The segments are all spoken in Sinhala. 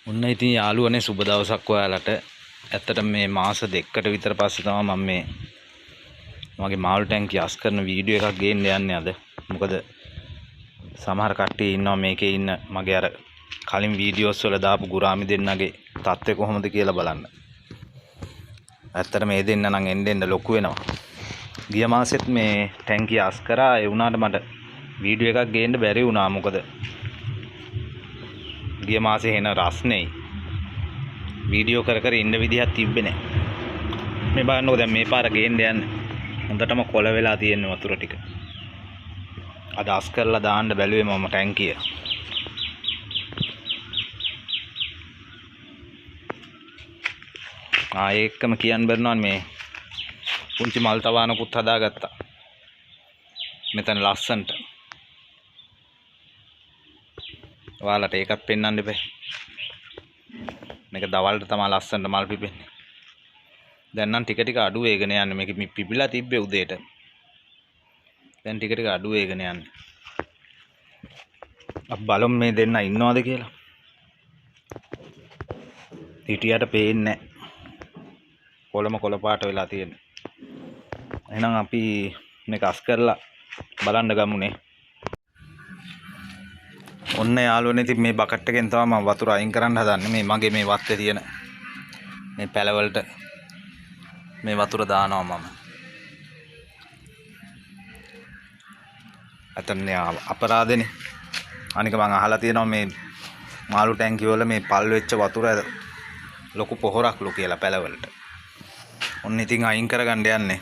ඔන්න ඉතින් යාළුවනේ සුබ දවසක් ඔයාලට. ඇත්තට මේ මාස දෙකකට විතර පස්සේ තමයි මම මේ මගේ මාළු ටැංකිය අස් කරන වීඩියෝ එකක් ගේන්න යන්නේ අද. මොකද සමහර කට්ටිය ඉන්නවා මේකේ ඉන්න මගේ අර කලින් වීඩියෝස් වල දාපු ගුරාමි දෙන්නගේ තත්ත්වය කොහොමද කියලා බලන්න. ඇත්තට මේ දෙන්න නම් එන්න ලොකු වෙනවා. ගිය මාසෙත් මේ ටැංකිය අස් කරා. ඒ වුණාට මට වීඩියෝ එකක් ගේන්න බැරි වුණා. මොකද ගිය මාසේ එන රස්නේ වීඩියෝ කර ඉන්න විදිහක් තිබ්බේ නැහැ. මේ බලන්නකො දැන් මේ පාර ගේන්න යන්නේ. හොඳටම කොළ වෙලා තියෙන වතුර ටික. අද අස් කරලා දාන්න බැලුවේ මම ටැංකිය. ඒකම කියන්න බැරිනවා මේ පුංචි මල් තවානකුත් හදාගත්තා. මෙතන ලස්සන්ට. ඔයාලට ඒකත් පෙන්වන්න ඉබේ. මේක දවල්ට තමයි ලස්සනට මල් පිපෙන්නේ. දැන් නම් ටික ටික අඩු වේගන යන්නේ. මේක පිපිලා තිබ්බේ උදේට. දැන් ටික ටික අඩු වේගන යන්නේ. අප බලමු මේ දෙන්න ඉන්නවද කියලා. හිටියට පේන්නේ නැහැ. කොළම කොළ පාට වෙලා තියෙන්නේ. එහෙනම් අපි මේක අස් කරලා බලන්න ගමුනේ. ඔන්න යාළුවනේ ඉතින් මේ බකට් එකෙන් තමයි මම වතුර අයින් කරන්න හදන්නේ. මේ මගේ මේ වත්තේ තියෙන මේ පැලවලට මේ වතුර දානවා මම. අතන අපරාධනේ. අනික මම අහලා තියෙනවා මේ මාළු ටැංකිය වල මේ පල් වෙච්ච වතුර ලොකු පොහොරක්ලු කියලා පැලවලට. ඔන්න ඉතින් අයින් කරගන්න යන්නේ.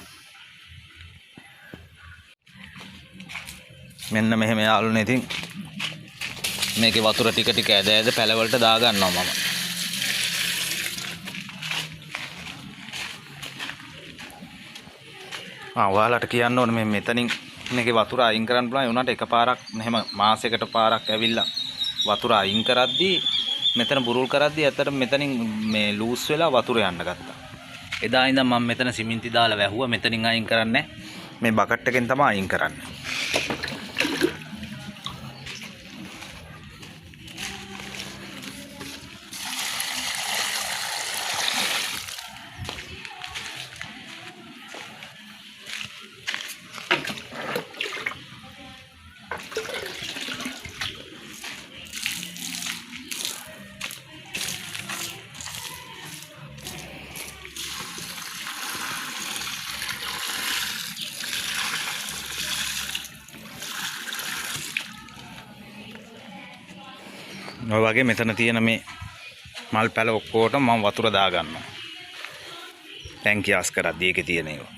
මෙන්න මෙහෙම යාළුවනේ ඉතින් මේකේ වතුර ටික ටික ඇද පැලවලට දා ගන්නවා මම. ඔයාලට කියන්න ඕනේ මේ මෙතනින් මේකේ වතුර අයින් කරන්න පුළුවන්. ඒ උනාට එකපාරක් මෙහෙම මාසයකට පාරක් ඇවිල්ලා වතුර අයින් කරද්දී මෙතන බුරුල් කරද්දී ඇත්තට මෙතනින් මේ ලූස් වෙලා වතුර යන්න ගත්තා. එදා ඉඳන් මම මෙතන සිමෙන්ති දාලා වැහුවා. මෙතනින් අයින් කරන්නේ මේ බකට් එකෙන් තමයි අයින් කරන්නේ. ඔය වගේ මෙතන තියෙන මේ මල් පැල ඔක්කොට මම වතුර දා ගන්නවා. ටැංකිය අස් කරද්දී ඒකේ තියෙන ඒවා.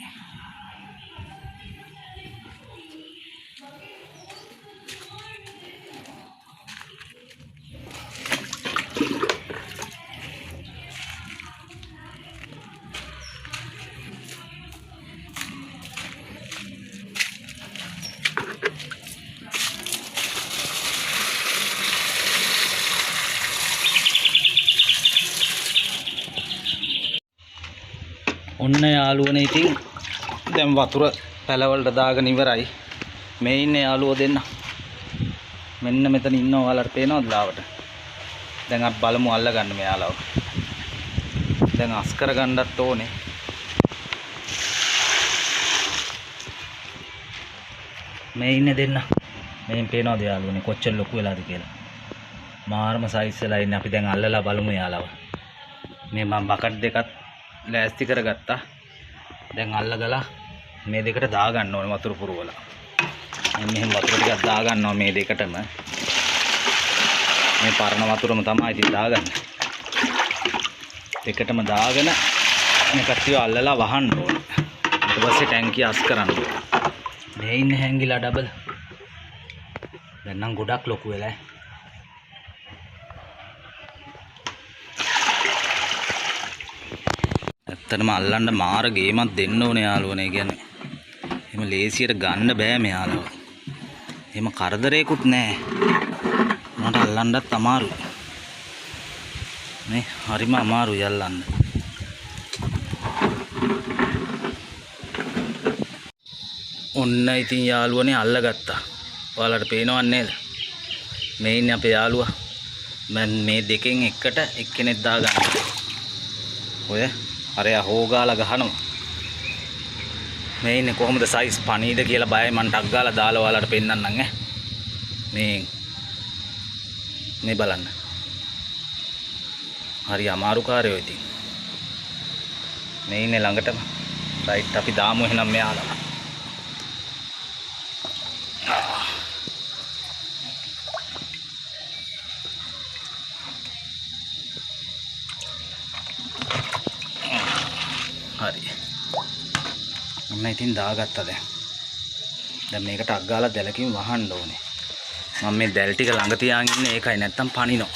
ඔන්න යාළුවනේ ඉතින් දැන් වතුර පැලවලට දාගෙන ඉවරයි. මේ ඉන්නේ යාළුවෝ දෙන්න. මෙන්න මෙතන ඉන්නවා. ඔයාලට පේනවද ලාවට? දැන් අපි බලමු අල්ල ගන්න මෙයාලව. දැන් අස් කර ගන්නත් ඕනේ. මේ ඉන්නේ දෙන්න. මෙහෙන් පේනවද යාළුවනේ කොච්චර ලොකු වෙලාද කියලා. මාරම සයිස් වෙලා ඉන්නේ. අපි දැන් අල්ලලා බලමු යාළුව. මේ මම බකට් දෙකත් ලෑස්ති කරගත්තා. දැන් අල්ලගලා මේ දෙකට දා ගන්න ඕනේ වතුර පුරවලා. මෙහෙම වතුර ටිකක් දා ගන්නවා මේ දෙකටම. මේ පරණ වතුරම තමයි ඉතින් දාගන්නේ. දෙකටම දාගෙන මේ කට්ටිය අල්ලලා වහන්න ඕනේ. ඊට පස්සේ ටැංකිය අස් කරන්න ඕනේ. මේ ඉන්නේ හැංගිලා ඩබල්. දැන් නම් ගොඩක් ලොකු වෙලා. ඇත්තටම අල්ලන්න මාර ගේමක් දෙන්න ඕනේ යාළුවනේ. කියන්නේ එහෙම ලේසියට ගන්න බෑ මෙයාලව. එහෙම කරදරේකුත් නැහැ. මට අල්ලන්නත් අමාරුයි. මේ හරිම අමාරුයි අල්ලන්න. ඔන්න ඉතින් යාළුවනේ අල්ලගත්තා. ඔයාලට පේනවද නේද? මේ ඉන්නේ අපේ යාළුවා. මම මේ දෙකෙන් එකට එක්කෙනෙක් දාගන්න. ඔය අරයා හොගාලා ගහනවා. මේ ඉන්නේ කොහොමද සයිස් පණීද කියලා බයයි මං ටක් ගාලා දාලා ඔයාලට පෙන්නන්නම් ඈ. මේ බලන්න. හරි අමාරු කාර්යෝ ඉතින්. මේ ඉන්නේ ළඟටම. රයිට් අපි දාමු එහෙනම් මෙයාලා. හරි. මම ඉතින් දාගත්තා දැන්. දැන් මේකට අක් ගාලා දැලකින් වහන්න ඕනේ. මම මේ දැල් ටික ළඟ තියාගෙන ඉන්නේ ඒකයි නැත්තම් පනිනවා.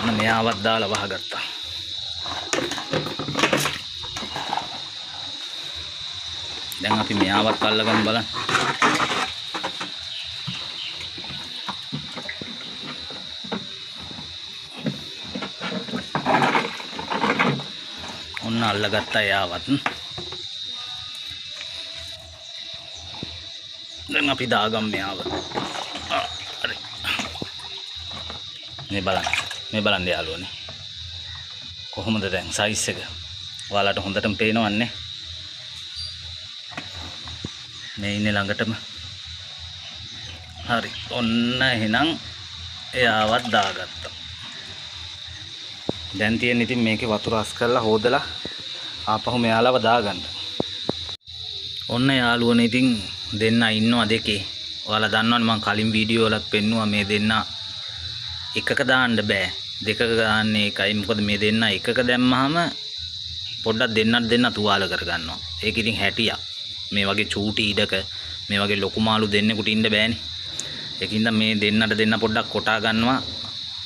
මම මෙයාවත් දාලා වහගත්තා. දැන් අපි මෙයාවත් අල්ලගමු බලන්න. ඔන්න අල්ලගත්තා යාවත්. දැන් අපි දාගමු මෙයාව. හරි. මේ බලන්න යාළුවනේ. කොහොමද දැන් සයිස් එක? ඔයාලට හොඳටම පේනවන්නේ. මේ ඉන්නේ ළඟටම. හරි. ඔන්න එහෙනම් එයාවත් දාගත්තා. දැන් තියෙන ඉතින් මේකේ වතුර අස් කරලා හොදලා ආපහු මෙයාලව දාගන්න. ඔන්න යාළුවනේ ඉතින් දෙන්න ඉන්නවා දෙකේ. ඔයාලා දන්නවනේ මම කලින් වීඩියෝ වලත් පෙන්නුවා මේ දෙන්න එකක දාන්න බෑ. දෙකක දාන්නේ එකයි. මොකද මේ දෙන්න එකක දැම්මහම පොඩ්ඩක් දෙන්න තුවාල කරගන්නවා. ඒක ඉතින් හැටියක්. මේ වගේ චූටි ඉඩක මේ වගේ ලොකු මාළු දෙන්නෙකුට ඉන්න බෑනේ. ඒකින්ද මේ දෙන්න පොඩ්ඩක් කොටා ගන්නවා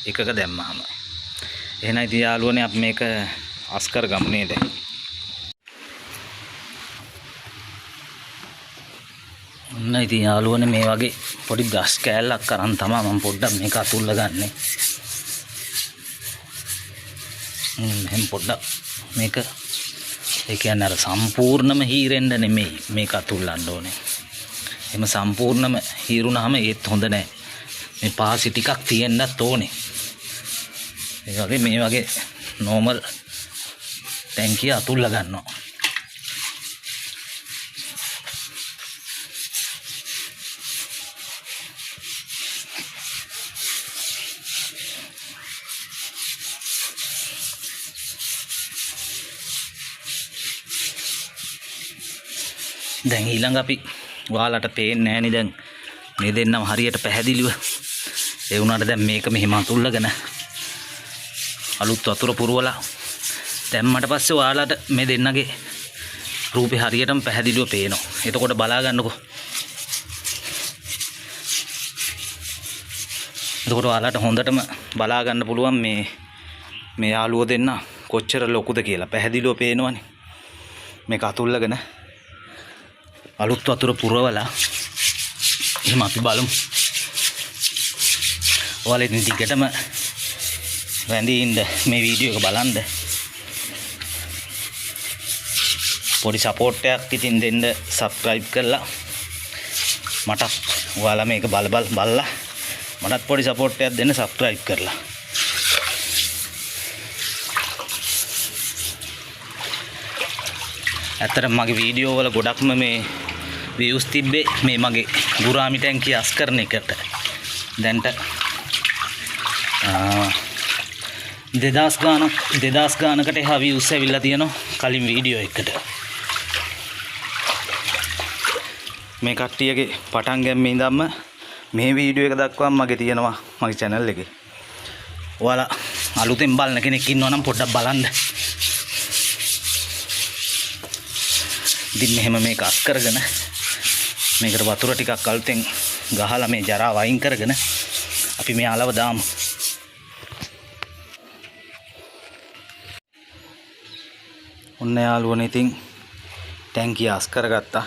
එකක දැම්මහම. එහෙනම් ඉතින් යාළුවනේ අපි මේක අස් කරගමු නේද? ඔන්න ඉතින් යාළුවනේ මේ වගේ පොඩි බ්‍රෂ් කෑල්ලක් අරන් තමයි මම පොඩ්ඩක් මේක අතුල්ල ගන්නෙ. මෙහෙම පොඩ්ඩක් මේක ඒ කියන්නේ අර සම්පූර්ණම හීරෙන්න නෙමෙයි මේක අතුල්ලන්න ඕනේ. එහම සම්පූර්ණම හීරුණාම ඒත් හොඳ නැහැ. මේ පාසි ටිකක් තියෙන්නත් ඕනේ. ඒ වගේ මේ වගේ normal ටැංකිය අතුල්ල ගන්නවා. දැන් ඊළඟ අපි ඔයාලට පේන්නේ නැහෙනි දැන් මේ දෙන්නම හරියට පැහැදිලිව. ඒ වුණාට දැන් මේක මෙහෙම අතුල්ලගෙන අලුත් වතුර පුරවලා දැම්මට පස්සේ ඔයාලට මේ දෙන්නගේ රූපේ හරියටම පැහැදිලිව පේනවා. එතකොට බලා ගන්නකෝ. එතකොට ඔයාලට හොඳටම බලා ගන්න පුළුවන් මේ යාළුවෝ දෙන්න කොච්චර ලොකුද කියලා පැහැදිලිව පේනවනේ. මේක අතුල්ලගෙන අලුත් වතුර පුරවලා එහෙම අපි බලමු. ඔයාලා ඉතින් ටිකටම වැඳී ඉන්න මේ වීඩියෝ එක බලන්න. පොඩි සපෝට් එකක් ඉතින් දෙන්න subscribe කරලා මට ඔයාලා මේක බලලා මටත් පොඩි සපෝට් එකක් දෙන්න subscribe කරලා. ඇත්තටම මගේ වීඩියෝ වල ගොඩක්ම මේ views තිබ්බේ මේ මගේ ගුරාමි ටැංකිය අස් කරන එකට. දැන්ට 2000 ගානකට එහා views ඇවිල්ලා තියෙනවා කලින් වීඩියෝ එකකට. මේ කට්ටියගේ පටන් ගැම්මේ ඉඳන්ම මේ වීඩියෝ එක දක්වාම මගේ තියෙනවා මගේ channel එකේ. ඔයාලා අලුතෙන් බලන කෙනෙක් ඉන්නවා නම් පොඩ්ඩක් බලන්න. ඉතින් මෙහෙම මේක අස් කරගෙන මේකට වතුර ටිකක් අලුතෙන් ගහලා මේ ජරා වයින් කරගෙන අපි මේ අලව දාමු. ඔන්න යාළුවනේ ඉතින් ටැංකිය අස් කරගත්තා.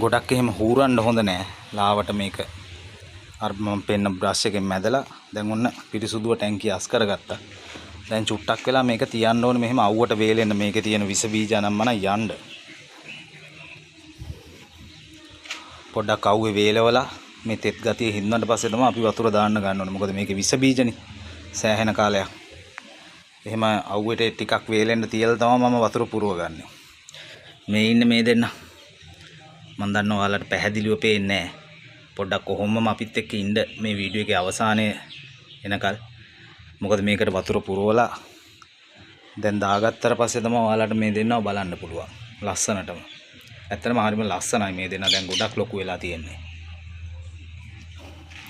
ගොඩක් එහෙම හූරන්න හොඳ නෑ. ලාවට මේක අර මම පෙන්න බ්‍රෂ් එකෙන් මැදලා දැන් ඔන්න පිරිසුදුව ටැංකිය අස් කරගත්තා. දැන් චුට්ටක් වෙලා මේක තියන්න ඕනේ මෙහෙම අවුවට වේලෙන්න මේකේ තියෙන විස බීජ අනම්මන යන්න. පොඩ්ඩක් අවුවේ වේලවලා මේ තෙත් ගතිය හින්දුනට පස්සේ තමයි අපි වතුර දාන්න ගන්න ඕනේ. මොකද මේකේ විස බීජනේ. සෑහෙන කාලයක්. එහෙම අවුවට ටිකක් වේලෙන්න තියලා තමයි මම වතුර පුරව ගන්නෙ. මේ ඉන්නේ මේ දෙන්න. මම දන්නවා ඔයාලට පැහැදිලිව පේන්නේ නැහැ. පොඩ්ඩක් කොහොමම අපිත් එක්ක ඉන්න මේ වීඩියෝ එකේ අවසානයේ එනකල්. මොකද මේකට වතුර පුරවලා දැන් දාගත්තට පස්සේ තමයි ඔයාලට මේ දෙන්නව බලන්න පුළුවන්. ලස්සනටම. ඇත්තටම හරිම ලස්සනයි මේ දෙන්න දැන් ගොඩක් ලොකු වෙලා තියෙන්නේ.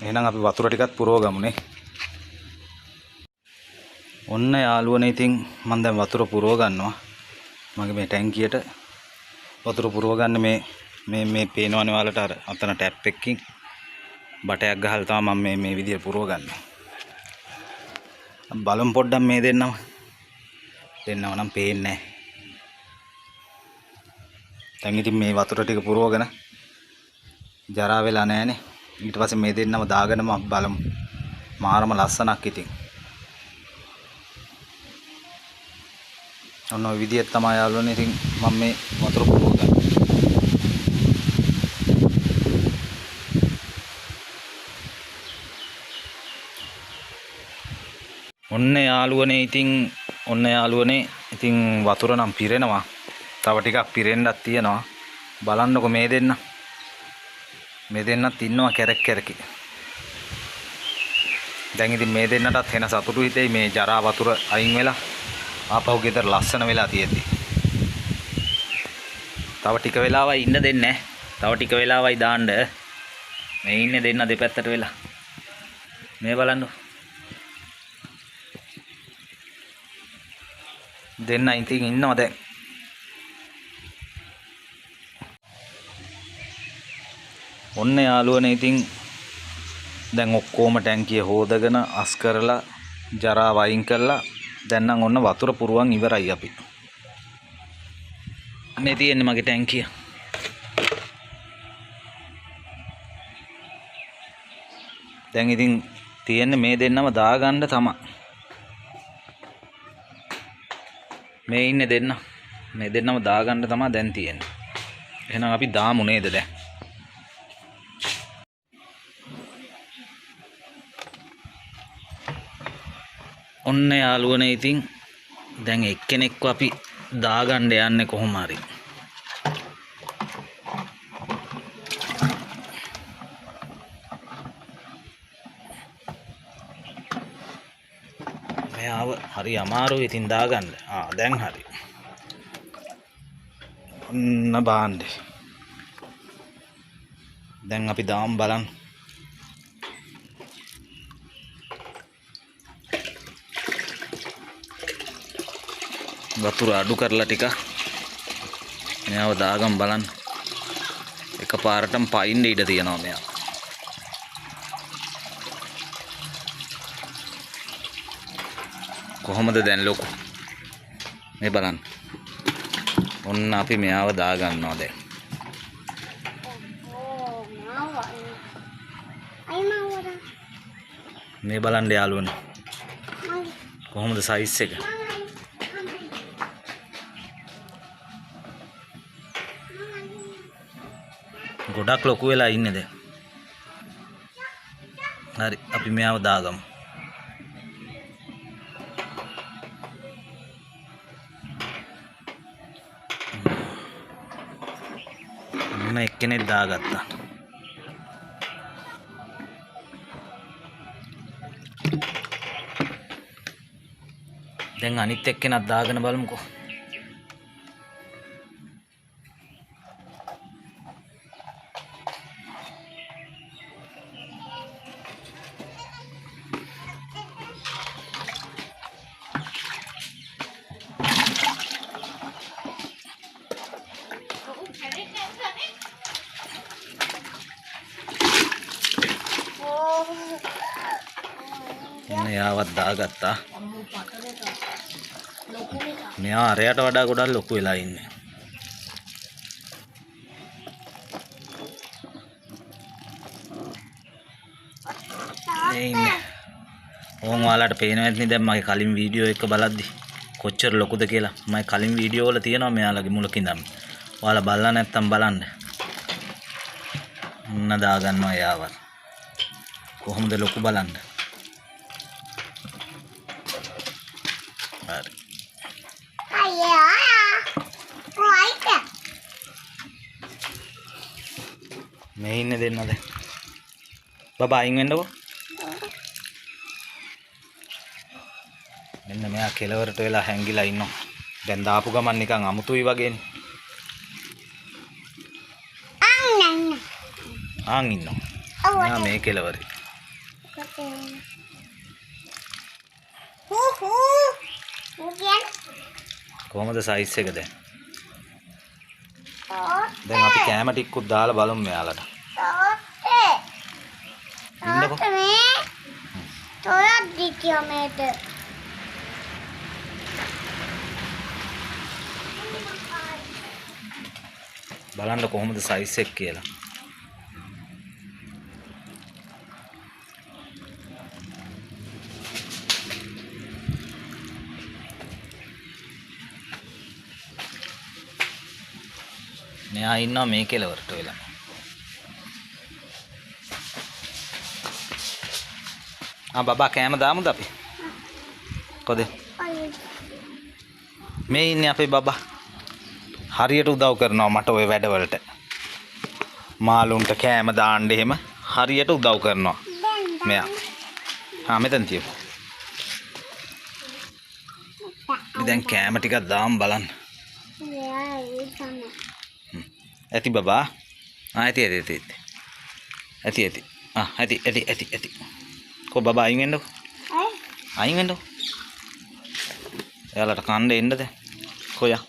එහෙනම් අපි වතුර ටිකක් පුරව ගමුනේ. ඔන්න යාළුවනේ ඉතින් මම දැන් වතුර පුරව ගන්නවා. මගේ මේ ටැංකියට වතුර පුරව ගන්න මේ පේනවනේ ඔයාලට අර අතන ටැප් එකකින් බටයක් ගහලා තමයි මම මේ විදිහට පුරව ගන්නේ. බලමු පොඩ්ඩක් මේ දෙන්නව නම් පේන්නේ නැහැ. දැන් ඉතින් මේ වතුර ටික පුරවගෙන ජරා වෙලා නැහනේ. ඊට පස්සේ මේ දෙන්නම දාගෙනම බලමු. මාරම ලස්සනක් ඉතින්. ඔන්න ඔය විදිහට තමයි යාළුවනේ ඉතින් මම මේ වතුර පුරව ගන්නේ. ඔන්න යාළුවනේ ඉතින් වතුර නම් පිරෙනවා. තව ටිකක් පිරෙන්නත් තියෙනවා. බලන්නකො මේ දෙන්නත් ඉන්නවා කැරක්. දැන් ඉතින් මේ දෙන්නටත් වෙන සතුටු හිතෙයි මේ ජරා වතුර අයින් වෙලා ආපහු ගෙදර ලස්සන වෙලා තියෙද්දි. තව ටික වෙලාවයි ඉන්න දෙන්නේ. තව ටික වෙලාවයි දාන්න. මේ ඉන්නේ දෙන්න දෙපැත්තට වෙලා. මේ බලන්න. දෙන්න ඉතින් ඉන්නවා දැන්. ඔන්න යාළුවනේ ඉතින් දැන් ඔක්කොම ටැංකිය හොදගෙන අස් කරලා ජරා වයින් කරලා දැන් නම් ඔන්න වතුර පුරවන් ඉවරයි අපි. මේ තියෙන්නේ මගේ ටැංකිය. දැන් ඉතින් තියෙන්නේ මේ දෙන්නම දාගන්න තමයි. මේ ඉන්නේ දෙන්න. මේ දෙන්නම දාගන්න තමයි දැන් තියෙන්නේ. එහෙනම් අපි දාමු නේද දැන්? ඔන්න යාළුවනේ ඉතින් දැන් එක්කෙනෙක්ව අපි දාගන්න යන්නේ කොහොම හරි. මෙයාව හරි අමාරුයි ඉතින් දාගන්න. දැන් හරි. ඔන්න බාන්නේ. දැන් අපි දාමු බලන්න. වතුර අඩු කරලා ටික මෙයාව දාගම් බලන්න. එකපාරටම පයින්න ඉඩ තියෙනවා මෙයා. කොහොමද දැන් ලොකු? මේ බලන්න. ඔන්න අපි මෙයාව දාගන්නවා දැන්. මේ බලන්න යාළුවනේ. කොහොමද සයිස් එක? ගොඩක් ලොකු වෙලා ඉන්නේ දැන්. හරි අපි මෙයාව දාගමු. මම එක්කෙනෙක් දාගත්තා. දැන් අනිත් එක්කෙනක් දාගෙන බලමුකෝ. මෙයාවත් දාගත්තා. මෙයා අරයට වඩා ගොඩක් ලොකු වෙලා ඉන්නේ. මේ ඉන්නේ. ඕන් ඔයාලට පේනවා ඇතිනේ දැන් මගේ කලින් වීඩියෝ එක බලද්දි කොච්චර ලොකුද කියලා. මගේ කලින් වීඩියෝ වල තියෙනවා මෙයාලගේ මුලක ඉඳන්. ඔයාලා බලලා නැත්තම් බලන්න. මුන්න දාගන්නවා යාවත්. කොහොමද ලොකු බලන්න. හරි. මේ ඉන්නේ දෙන්නද? බබා අයින් වෙන්නකෝ. මෙන්න මෙයා කෙලවරට වෙලා හැංගිලා ඉන්නවා. දැන් දාපු ගමන් නිකන් අමුතුයි වගේනේ. ආන් ඉන්නවා. මෙයා මේ කෙලවරේ. කොහමද සයිස් එක දැන්? දැන් අපි කැම ටිකකුත් දාලා බලමු මෙයාලට. ඉන්නකෝ. තොරක් දිකියා මේට. බලන්න කොහොමද සයිස් එක කියලා. මෙයා ඉන්නවා මේ කෙලවරට වෙලා. බබා කෑම දාමුද අපි? කොහෙද? මේ ඉන්නේ අපේ බබා. හරියට උදව් කරනවා මට ওই වැඩවලට. මාළුන්ට කෑම දාන්න එහෙම හරියට උදව් කරනවා. මෙයා. මෙතන තියපු. දැන් කෑම ටිකක් දාමු බලන්න. ඇති බබා. ඇති. ඇති. කො බබා අයින් වෙන්නකෝ. අයින් වෙන්නකෝ. එයාලට කන්න එන්නද? කොයා?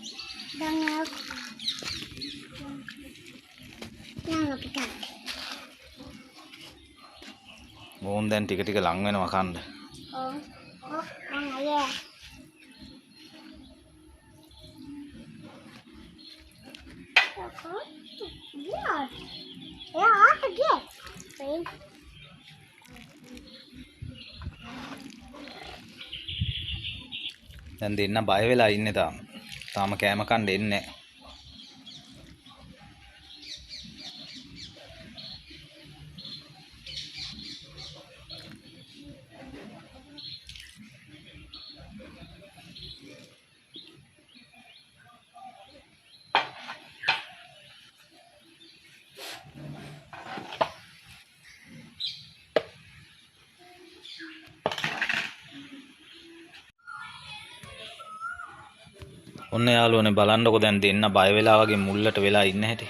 මොන් දැන් ටික ටික ලං වෙනවා කන්න. දැන් දෙන්න බය වෙලා ඉන්නේ තාම. තාම කෑම කන්න එන්නේ නැහැ. ඔන්න යාළුවනේ බලන්නකො දැන් දෙන්න බය වෙලා වගේ මුල්ලට වෙලා ඉන්න හැටි.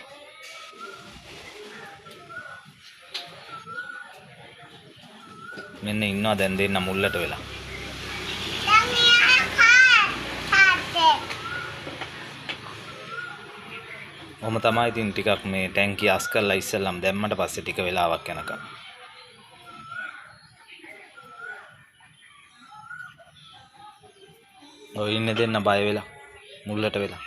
මෙන්න ඉන්නවා දැන් දෙන්න මුල්ලට වෙලා. ඔහොම තමයි ඉතින් ටිකක් මේ ටැංකිය අස් කරලා ඉස්සෙල්ලාම දැම්මට පස්සේ ටික වෙලාවක් යනකම්. ඔය ඉන්නේ දෙන්න බය වෙලා. මුල්ලට වෙලා.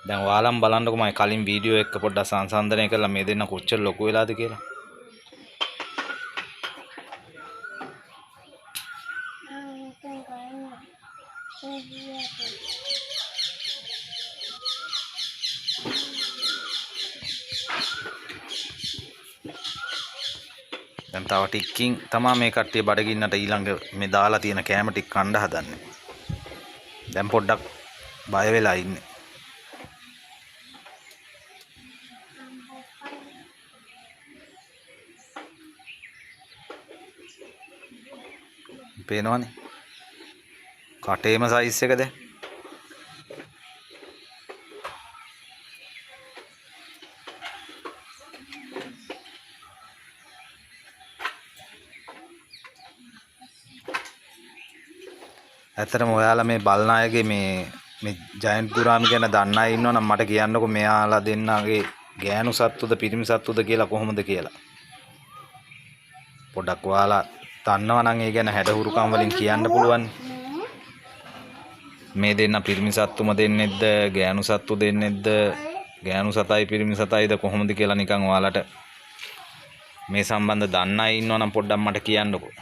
දැන් ඔයාලම බලන්නකො මම කලින් වීඩියෝ එක පොඩ්ඩක් සංසන්දනය කරලා මේ දෙන්න කොච්චර ලොකු වෙලාද කියලා. දැන් තව ටිකකින් තමයි මේ කට්ටිය බඩගින්නට ඊළඟ මේ දාලා තියෙන කෑම ටික කන්න හදන්නේ. දැන් පොඩ්ඩක් බය වෙලා ඉන්නේ. පේනවනේ. කටේම සයිස් එකද? ඇත්තටම ඔයාලා මේ බලන අයගේ මේ ජයන්ට් ගුරාමි ගැන දන්න අය ඉන්නවනම් මට කියන්නකෝ මෙයාලා දෙන්නගේ ගෑනු සත්තුද පිරිමි සත්තුද කියලා කොහොමද කියලා. පොඩ්ඩක් ඔයාලා දන්නවා නම් ඒ ගැන හැඩහුරුකම් වලින් කියන්න පුළුවන්. මේ දෙන්න පිරිමි සත්තුම දෙන්නෙද්ද ගෑනු සත්තු දෙන්නෙද්ද ගෑනු සතයි පිරිමි සතයිද කොහොමද කියලා නිකන් ඔයාලට මේ සම්බන්ධ දන්න අය ඉන්නවනම් පොඩ්ඩක් මට කියන්නකෝ.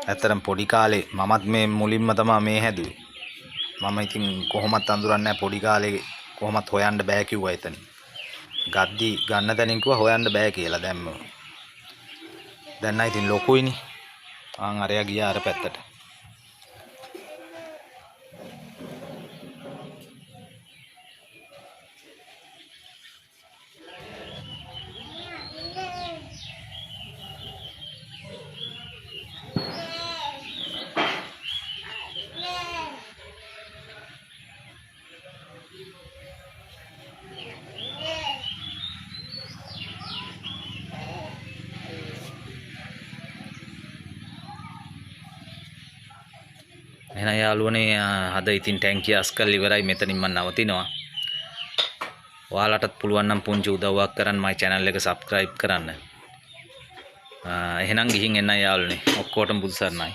ඇත්තටම පොඩි කාලේ මමත් මේ මුලින්ම තමයි මේ හැදුවේ. මම ඉතින් කොහොමත් අඳුරන්නේ නැහැ පොඩි කාලේ කොහොමත් හොයන්න බෑ කිව්වා එතන. ගද්දි ගන්න තැනින් කිව්වා හොයන්න බෑ කියලා දැම්ම. දැන් නම් ඉතින් ලොකුයිනේ. ආන් අරයා ගියා අර පැත්තට. එහෙනම් යාළුවනේ අද ඉතින් ටැංකිය අස් කරලා ඉවරයි මෙතනින් මම නවතිනවා. ඔයාලටත් පුළුවන් නම් පුංචි උදව්වක් කරන්න මගේ channel එක subscribe කරන්න. එහෙනම් ගිහින් එන්න යාළුවනේ. ඔක්කොටම බුදු සරණයි.